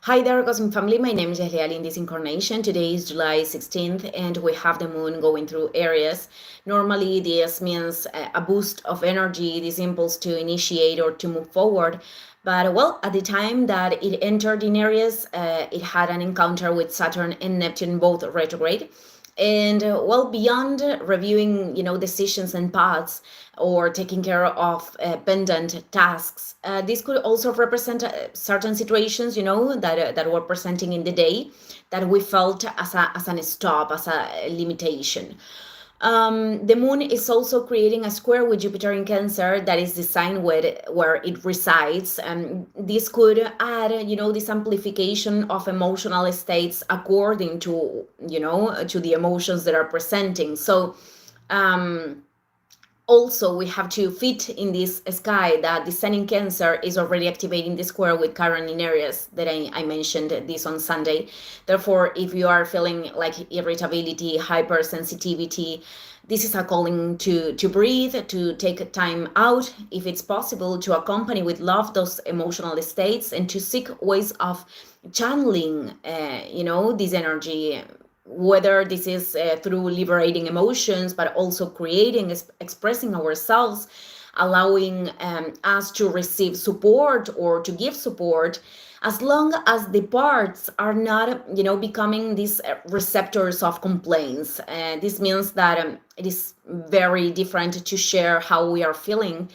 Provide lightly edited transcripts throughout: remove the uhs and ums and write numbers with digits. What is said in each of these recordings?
Hi there, Cosmic Family. My name is Eliali in this incarnation. Today is July 16th, and we have the moon going through Aries. Normally, this means a boost of energy, this impulse to initiate or to move forward. But well, at the time that it entered in Aries, it had an encounter with Saturn and Neptune, both retrograde. And well, beyond reviewing, decisions and paths or taking care of pendant tasks, this could also represent certain situations, that were presenting in the day that we felt as an stop, as a limitation. The moon is also creating a square with Jupiter in Cancer that is designed where it resides, and this could add, this amplification of emotional states according to, to the emotions that are presenting. So, um, also we have to fit in this sky that the sun in Cancer is already activating the square with Chiron in Aries that I mentioned this on Sunday. Therefore, if you are feeling like irritability, hypersensitivity, this is a calling to breathe, to take time out, if it's possible, to accompany with love those emotional states and to seek ways of channeling, this energy, whether this is through liberating emotions, but also creating, expressing ourselves, allowing us to receive support or to give support, as long as the parts are not, becoming these receptors of complaints. This means that it is very different to share how we are feeling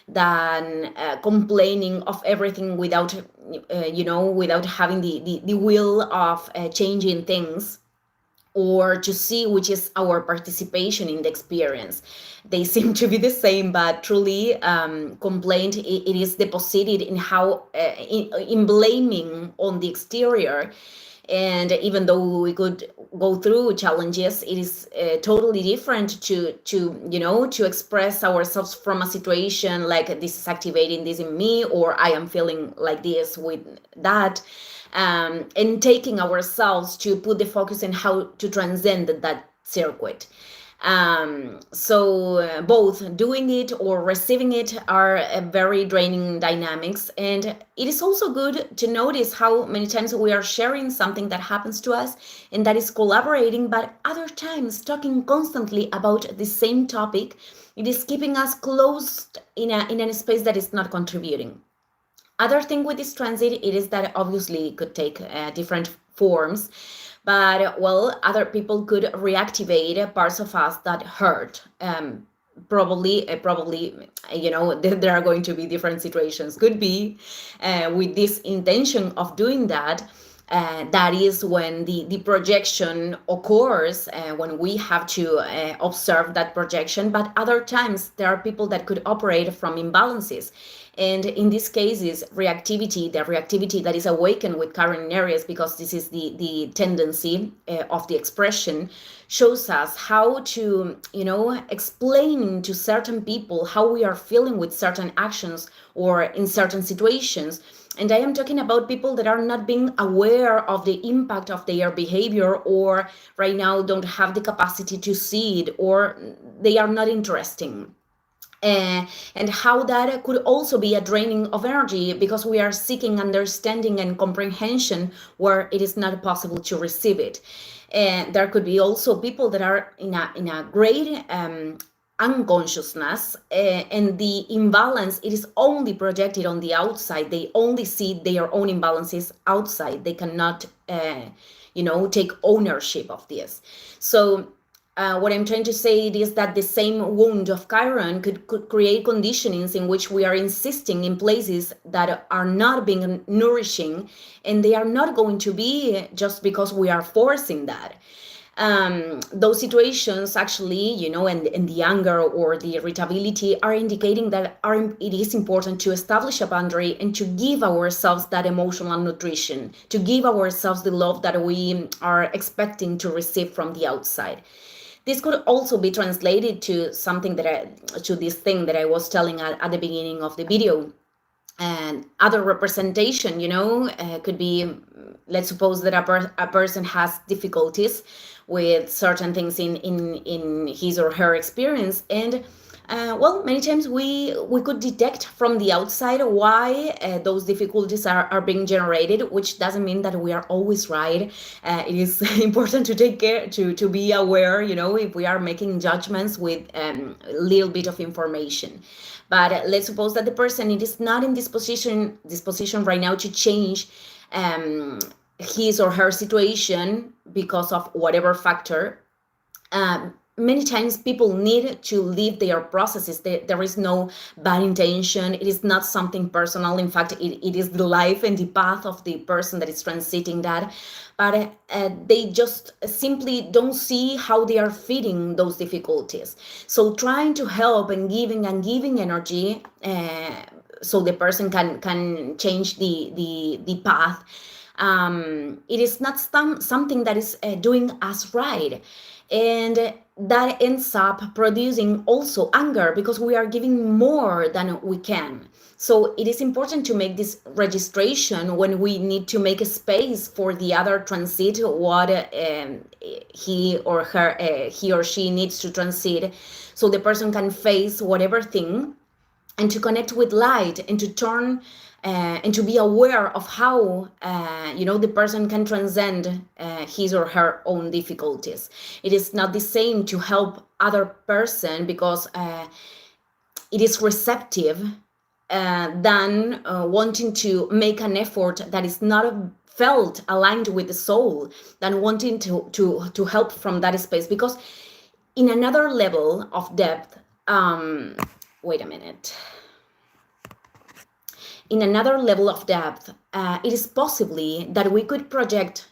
than complaining of everything without, without having the will of changing things, or to see which is our participation in the experience. They seem to be the same, but truly, complaint, it is deposited in how, in blaming on the exterior. And even though we could go through challenges, it is totally different to express ourselves from a situation like this is activating this in me, or I am feeling like this with that, and taking ourselves to put the focus in how to transcend that circuit. So both doing it or receiving it are very draining dynamics. And it is also good to notice how many times we are sharing something that happens to us and that is collaborating, but other times talking constantly about the same topic, it is keeping us closed in a space that is not contributing. Other thing with this transit, it is that obviously it could take different forms, but well, other people could reactivate parts of us that hurt. Probably, there are going to be different situations. Could be with this intention of doing that. That is when the projection occurs, when we have to observe that projection. But other times, there are people that could operate from imbalances. And in these cases, reactivity, the reactivity that is awakened with current areas, because this is the tendency of the expression, shows us how to, explain to certain people how we are feeling with certain actions or in certain situations. And I am talking about people that are not being aware of the impact of their behavior, or right now don't have the capacity to see it, or they are not interesting. And how that could also be a draining of energy, because we are seeking understanding and comprehension where it is not possible to receive it. And there could be also people that are in a great unconsciousness, and the imbalance, it is only projected on the outside. They only see their own imbalances outside. They cannot take ownership of this. So what I'm trying to say is that the same wound of Chiron could create conditionings in which we are insisting in places that are not being nourishing, and they are not going to be just because we are forcing that. Those situations actually, and the anger or the irritability are indicating that it is important to establish a boundary and to give ourselves that emotional nutrition, to give ourselves the love that we are expecting to receive from the outside. This could also be translated to something to this thing that I was telling at the beginning of the video. And other representation, could be, let's suppose that a person has difficulties with certain things in his or her experience, and Well, many times we could detect from the outside why those difficulties are being generated, which doesn't mean that we are always right. It is important to take care, to be aware, if we are making judgments with a little bit of information. But let's suppose that the person it is not in this position right now to change um, his or her situation because of whatever factor. Many times people need to live their processes. There is no bad intention. It is not something personal. In fact, it is the life and the path of the person that is transiting that. But they just simply don't see how they are feeding those difficulties. So trying to help and giving energy so the person can change the path. It is not something that is doing us right. And that ends up producing also anger because we are giving more than we can. So it is important to make this registration when we need to make a space for the other transit what he or she needs to transit, so the person can face whatever thing, and to connect with light, and to turn and to be aware of how the person can transcend his or her own difficulties. It is not the same to help other person because it is receptive than wanting to make an effort that is not felt aligned with the soul, than wanting to help from that space. Because in another level of depth, wait a minute. In another level of depth, it is possibly that we could project,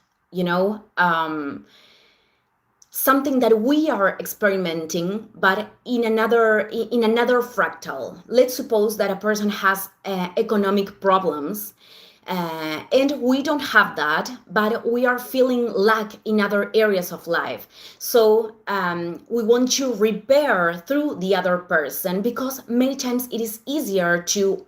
something that we are experimenting, but in another fractal. Let's suppose that a person has economic problems, and we don't have that, but we are feeling lack in other areas of life. So we want to repair through the other person, because many times it is easier to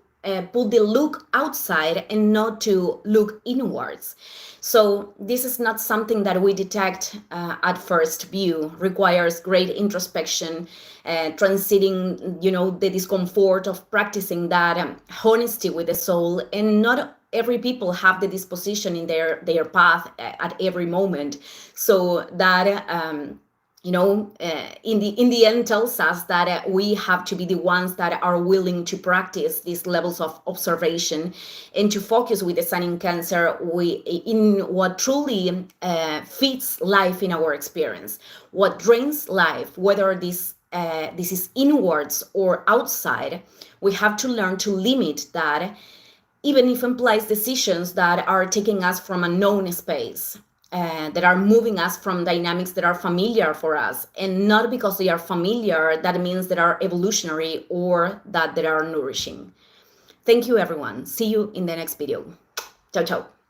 put the look outside and not to look inwards. So this is not something that we detect at first view. Requires great introspection, transiting, the discomfort of practicing that honesty with the soul. And not every people have the disposition in their path at every moment. So that in the end tells us that we have to be the ones that are willing to practice these levels of observation, and to focus with the sun in Cancer in what truly fits life in our experience, what drains life, whether this is inwards or outside. We have to learn to limit that, even if it implies decisions that are taking us from a known space. That are moving us from dynamics that are familiar for us, and not because they are familiar that means they are evolutionary or that they are nourishing. Thank you, everyone. See you in the next video. Ciao, ciao.